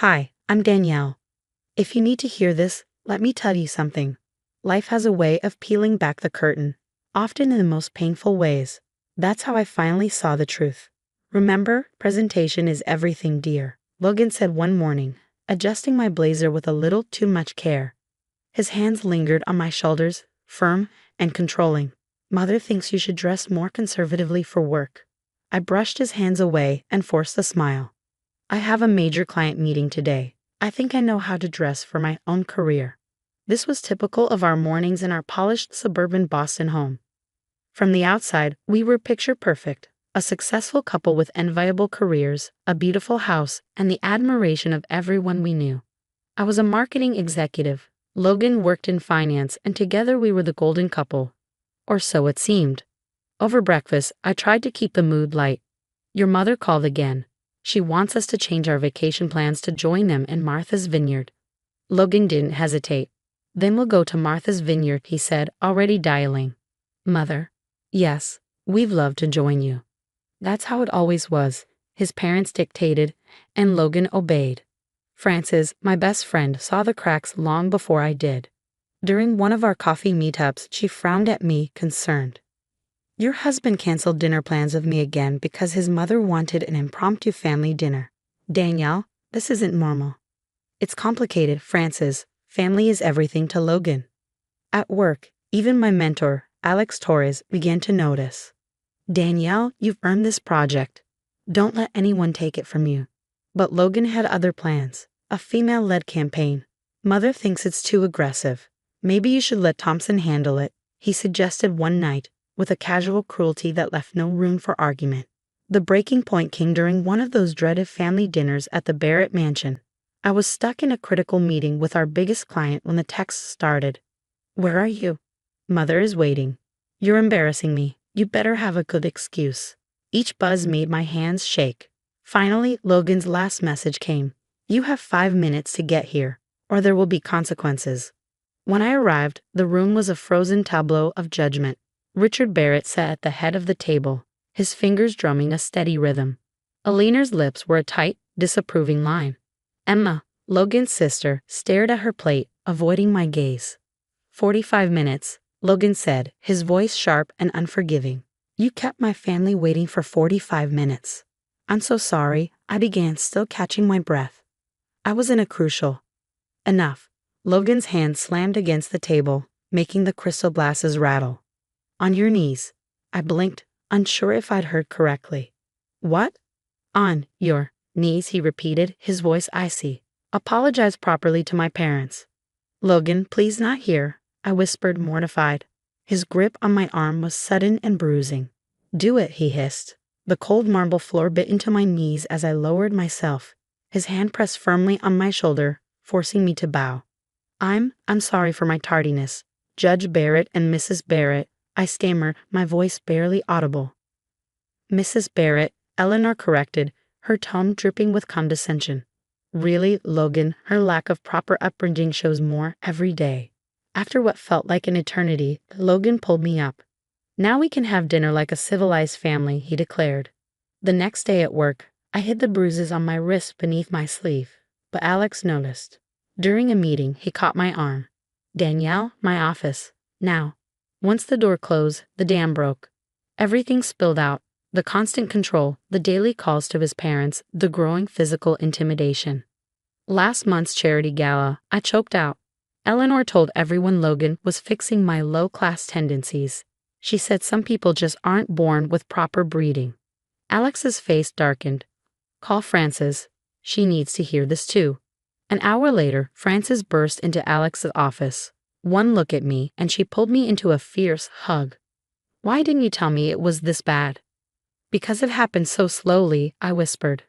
Hi, I'm Danielle. If you need to hear this, let me tell you something. Life has a way of peeling back the curtain, often in the most painful ways. That's how I finally saw the truth. Remember, presentation is everything, dear, Logan said one morning, adjusting my blazer with a little too much care. His hands lingered on my shoulders, firm and controlling. Mother thinks you should dress more conservatively for work. I brushed his hands away and forced a smile. I have a major client meeting today. I think I know how to dress for my own career. This was typical of our mornings in our polished suburban Boston home. From the outside, we were picture perfect, a successful couple with enviable careers, a beautiful house, and the admiration of everyone we knew. I was a marketing executive. Logan worked in finance, and together we were the golden couple. Or so it seemed. Over breakfast, I tried to keep the mood light. Your mother called again. She wants us to change our vacation plans to join them in Martha's Vineyard. Logan didn't hesitate. Then we'll go to Martha's Vineyard, he said, already dialing. Mother. Yes, we'd love to join you. That's how it always was. His parents dictated, and Logan obeyed. Frances, my best friend, saw the cracks long before I did. During one of our coffee meetups, she frowned at me, concerned. Your husband canceled dinner plans with me again because his mother wanted an impromptu family dinner. Danielle, this isn't normal. It's complicated, Frances. Family is everything to Logan. At work, even my mentor, Alex Torres, began to notice. Danielle, you've earned this project. Don't let anyone take it from you. But Logan had other plans, a female-led campaign. Mother thinks it's too aggressive. Maybe you should let Thompson handle it, he suggested one night, with a casual cruelty that left no room for argument. The breaking point came during one of those dreaded family dinners at the Barrett mansion. I was stuck in a critical meeting with our biggest client when the text started. Where are you? Mother is waiting. You're embarrassing me. You better have a good excuse. Each buzz made my hands shake. Finally, Logan's last message came. You have 5 minutes to get here, or there will be consequences. When I arrived, the room was a frozen tableau of judgment. Richard Barrett sat at the head of the table, his fingers drumming a steady rhythm. Alina's lips were a tight, disapproving line. Emma, Logan's sister, stared at her plate, avoiding my gaze. 45 minutes, Logan said, his voice sharp and unforgiving. You kept my family waiting for 45 minutes. I'm so sorry, I began, still catching my breath. I was in a crucial. Enough. Logan's hand slammed against the table, making the crystal glasses rattle. On your knees. I blinked, unsure if I'd heard correctly. What? On your knees, he repeated, his voice icy. Apologize properly to my parents. Logan, please not here, I whispered, mortified. His grip on my arm was sudden and bruising. Do it, he hissed. The cold marble floor bit into my knees as I lowered myself. His hand pressed firmly on my shoulder, forcing me to bow. I'm sorry for my tardiness. Judge Barrett and Mrs. Barrett, I stammered, my voice barely audible. Mrs. Barrett, Eleanor corrected, her tone dripping with condescension. Really, Logan, her lack of proper upbringing shows more every day. After what felt like an eternity, Logan pulled me up. Now we can have dinner like a civilized family, he declared. The next day at work, I hid the bruises on my wrist beneath my sleeve, but Alex noticed. During a meeting, he caught my arm. Danielle, my office. Now. Once the door closed, the dam broke. Everything spilled out. The constant control, the daily calls to his parents, the growing physical intimidation. Last month's charity gala, I choked out. Eleanor told everyone Logan was fixing my low-class tendencies. She said some people just aren't born with proper breeding. Alex's face darkened. Call Frances. She needs to hear this too. An hour later, Frances burst into Alex's office. One look at me, and she pulled me into a fierce hug. Why didn't you tell me it was this bad? Because it happened so slowly, I whispered.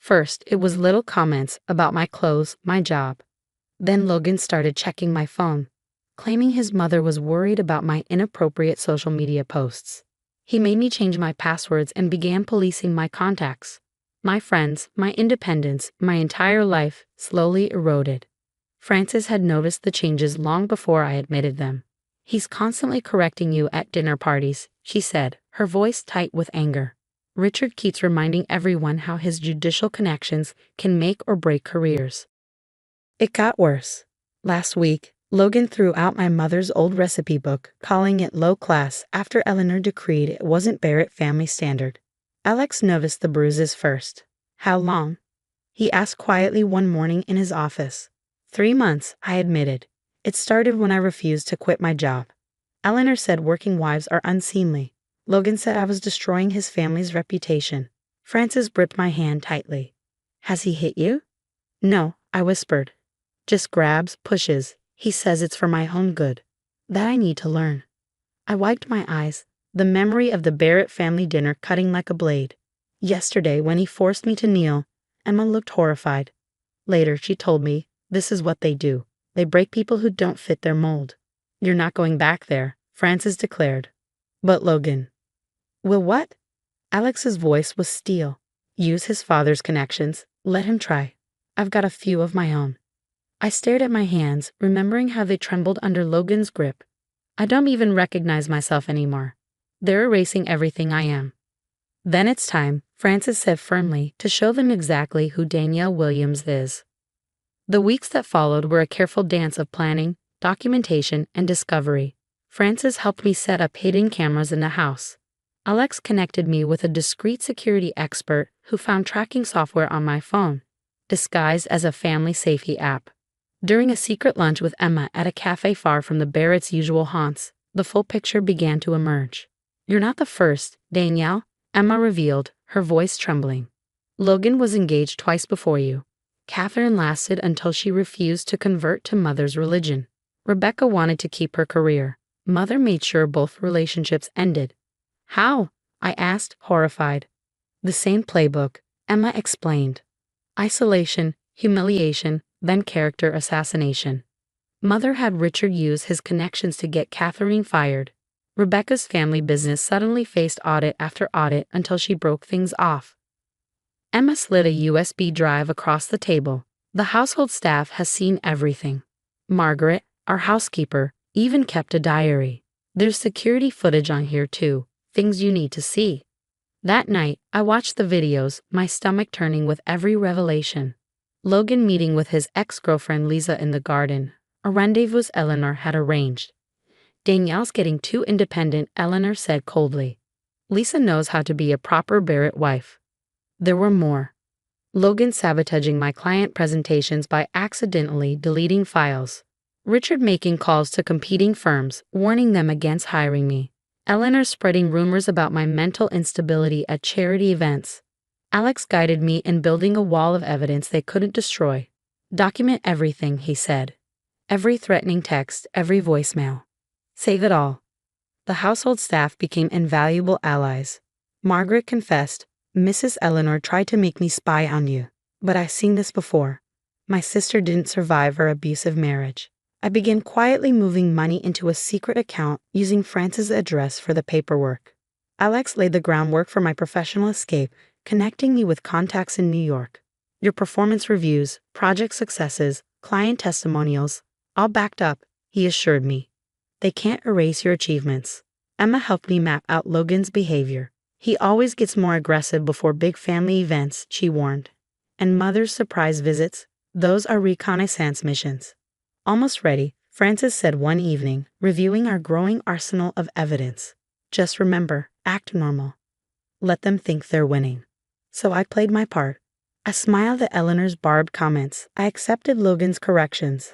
First, it was little comments about my clothes, my job. Then Logan started checking my phone, claiming his mother was worried about my inappropriate social media posts. He made me change my passwords and began policing my contacts. My friends, my independence, my entire life slowly eroded. Frances had noticed the changes long before I admitted them. He's constantly correcting you at dinner parties, she said, her voice tight with anger. Richard keeps reminding everyone how his judicial connections can make or break careers. It got worse. Last week, Logan threw out my mother's old recipe book, calling it low class after Eleanor decreed it wasn't Barrett family standard. Alex noticed the bruises first. How long? He asked quietly one morning in his office. 3 months, I admitted. It started when I refused to quit my job. Eleanor said working wives are unseemly. Logan said I was destroying his family's reputation. Francis gripped my hand tightly. Has he hit you? No, I whispered. Just grabs, pushes. He says it's for my own good. That I need to learn. I wiped my eyes, the memory of the Barrett family dinner cutting like a blade. Yesterday, when he forced me to kneel, Emma looked horrified. Later, she told me, this is what they do. They break people who don't fit their mold. You're not going back there, Francis declared. But Logan. Will what? Alex's voice was steel. Use his father's connections. Let him try. I've got a few of my own. I stared at my hands, remembering how they trembled under Logan's grip. I don't even recognize myself anymore. They're erasing everything I am. Then it's time, Francis said firmly, to show them exactly who Danielle Williams is. The weeks that followed were a careful dance of planning, documentation, and discovery. Francis helped me set up hidden cameras in the house. Alex connected me with a discreet security expert who found tracking software on my phone, disguised as a family safety app. During a secret lunch with Emma at a cafe far from the Barrett's usual haunts, the full picture began to emerge. You're not the first, Danielle, Emma revealed, her voice trembling. Logan was engaged twice before you. Catherine lasted until she refused to convert to Mother's religion. Rebecca wanted to keep her career. Mother made sure both relationships ended. How? I asked, horrified. The same playbook, Emma explained. Isolation, humiliation, then character assassination. Mother had Richard use his connections to get Catherine fired. Rebecca's family business suddenly faced audit after audit until she broke things off. Emma slid a USB drive across the table. The household staff has seen everything. Margaret, our housekeeper, even kept a diary. There's security footage on here too, things you need to see. That night, I watched the videos, my stomach turning with every revelation. Logan meeting with his ex-girlfriend Lisa in the garden, a rendezvous Eleanor had arranged. Danielle's getting too independent, Eleanor said coldly. Lisa knows how to be a proper Barrett wife. There were more. Logan sabotaging my client presentations by accidentally deleting files. Richard making calls to competing firms, warning them against hiring me. Eleanor spreading rumors about my mental instability at charity events. Alex guided me in building a wall of evidence they couldn't destroy. Document everything, he said. Every threatening text, every voicemail. Save it all. The household staff became invaluable allies. Margaret confessed, Mrs. Eleanor tried to make me spy on you, but I've seen this before. My sister didn't survive her abusive marriage. I began quietly moving money into a secret account using Francis' address for the paperwork. Alex laid the groundwork for my professional escape, connecting me with contacts in New York. Your performance reviews, project successes, client testimonials, all backed up, he assured me. They can't erase your achievements. Emma helped me map out Logan's behavior. He always gets more aggressive before big family events, she warned. And Mother's surprise visits, those are reconnaissance missions. Almost ready, Francis said one evening, reviewing our growing arsenal of evidence. Just remember, act normal. Let them think they're winning. So I played my part. I smiled at Eleanor's barbed comments. I accepted Logan's corrections.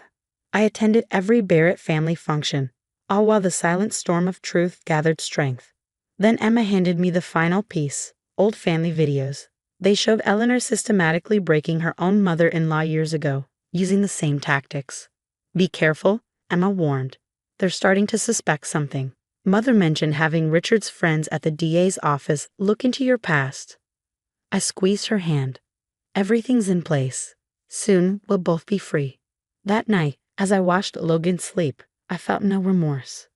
I attended every Barrett family function, all while the silent storm of truth gathered strength. Then Emma handed me the final piece, old family videos. They showed Eleanor systematically breaking her own mother-in-law years ago, using the same tactics. Be careful, Emma warned. They're starting to suspect something. Mother mentioned having Richard's friends at the DA's office look into your past. I squeezed her hand. Everything's in place. Soon we'll both be free. That night, as I watched Logan sleep, I felt no remorse.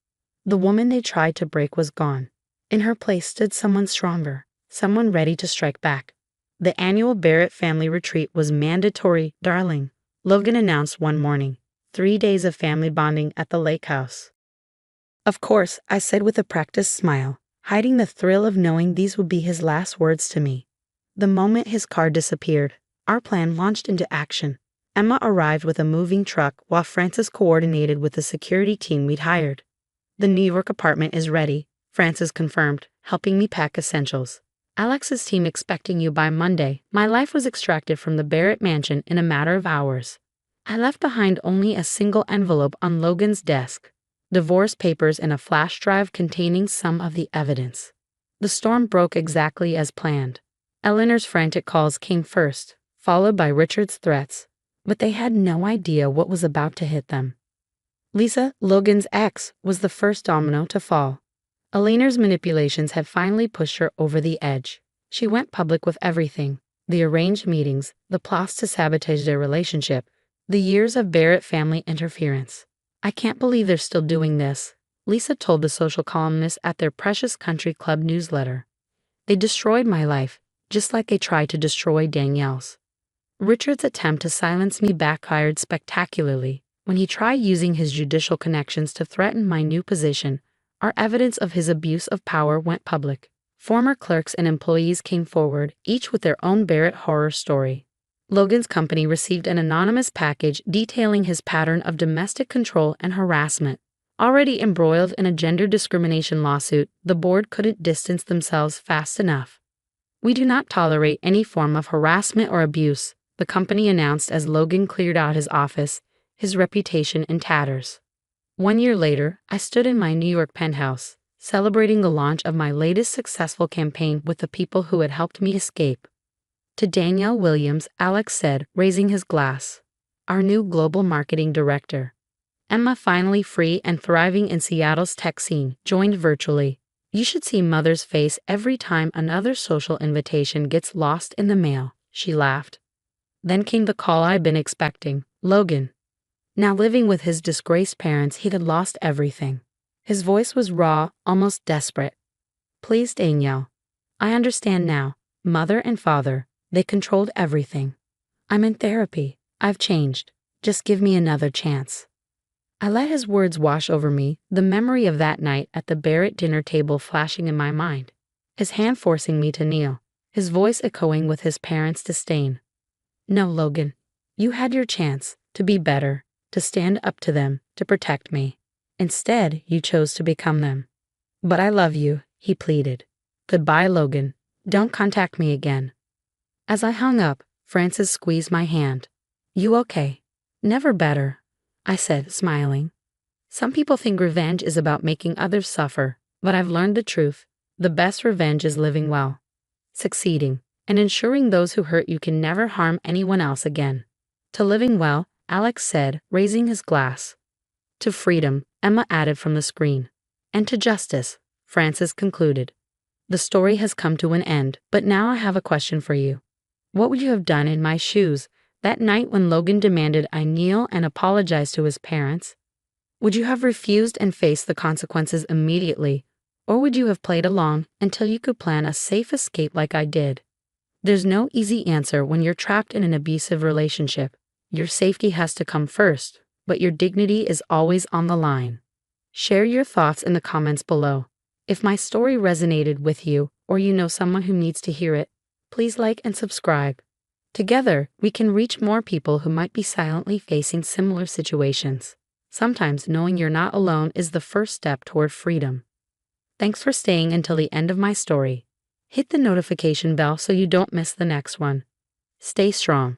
The woman they tried to break was gone. In her place stood someone stronger, someone ready to strike back. The annual Barrett family retreat was mandatory, darling, Logan announced one morning. 3 days of family bonding at the lake house. Of course, I said with a practiced smile. hiding the thrill of knowing these would be his last words to me. The moment his car disappeared, our plan launched into action. Emma arrived with a moving truck while Francis coordinated with the security team we'd hired. The New York apartment is ready, Francis confirmed, helping me pack essentials. Alex's team expecting you by Monday. My life was extracted from the Barrett mansion in a matter of hours. I left behind only a single envelope on Logan's desk, divorce papers and a flash drive containing some of the evidence. The storm broke exactly as planned. Eleanor's frantic calls came first, followed by Richard's threats, but they had no idea what was about to hit them. Lisa, Logan's ex, was the first domino to fall. Eleanor's manipulations had finally pushed her over the edge. She went public with everything: the arranged meetings, the plots to sabotage their relationship, the years of Barrett family interference. "I can't believe they're still doing this," Lisa told the social columnist at their Precious Country Club newsletter. "They destroyed my life, just like they tried to destroy Danielle's." Richard's attempt to silence me backfired spectacularly. When he tried using his judicial connections to threaten my new position, our evidence of his abuse of power went public. Former clerks and employees came forward, each with their own Barrett horror story. Logan's company received an anonymous package detailing his pattern of domestic control and harassment. Already embroiled in a gender discrimination lawsuit, the board couldn't distance themselves fast enough. "We do not tolerate any form of harassment or abuse," the company announced as Logan cleared out his office, his reputation in tatters. 1 year later, I stood in my New York penthouse, celebrating the launch of my latest successful campaign with the people who had helped me escape. To Danielle Williams, Alex said, raising his glass, our new global marketing director. Emma, finally free and thriving in Seattle's tech scene, joined virtually. "You should see Mother's face every time another social invitation gets lost in the mail," she laughed. Then came the call I'd been expecting: Logan. Now living with his disgraced parents, he had lost everything. His voice was raw, almost desperate. "Please, Danielle. I understand now. Mother and father, they controlled everything. I'm in therapy. I've changed. Just give me another chance." I let his words wash over me, the memory of that night at the Barrett dinner table flashing in my mind, his hand forcing me to kneel, his voice echoing with his parents' disdain. "No, Logan. You had your chance to be better, to stand up to them, to protect me. Instead, you chose to become them." "But I love you," he pleaded. "Goodbye, Logan. Don't contact me again." As I hung up, Francis squeezed my hand. "You okay?" "Never better," I said, smiling. "Some people think revenge is about making others suffer, but I've learned the truth. The best revenge is living well, succeeding, and ensuring those who hurt you can never harm anyone else again." "To living well," Alex said, raising his glass. "To freedom," Emma added from the screen. "And to justice," Francis concluded. "The story has come to an end, but now I have a question for you. What would you have done in my shoes that night when Logan demanded I kneel and apologize to his parents? Would you have refused and faced the consequences immediately, or would you have played along until you could plan a safe escape like I did?" There's no easy answer when you're trapped in an abusive relationship. Your safety has to come first, but your dignity is always on the line. Share your thoughts in the comments below. If my story resonated with you, or you know someone who needs to hear it, please like and subscribe. Together, we can reach more people who might be silently facing similar situations. Sometimes knowing you're not alone is the first step toward freedom. Thanks for staying until the end of my story. Hit the notification bell so you don't miss the next one. Stay strong.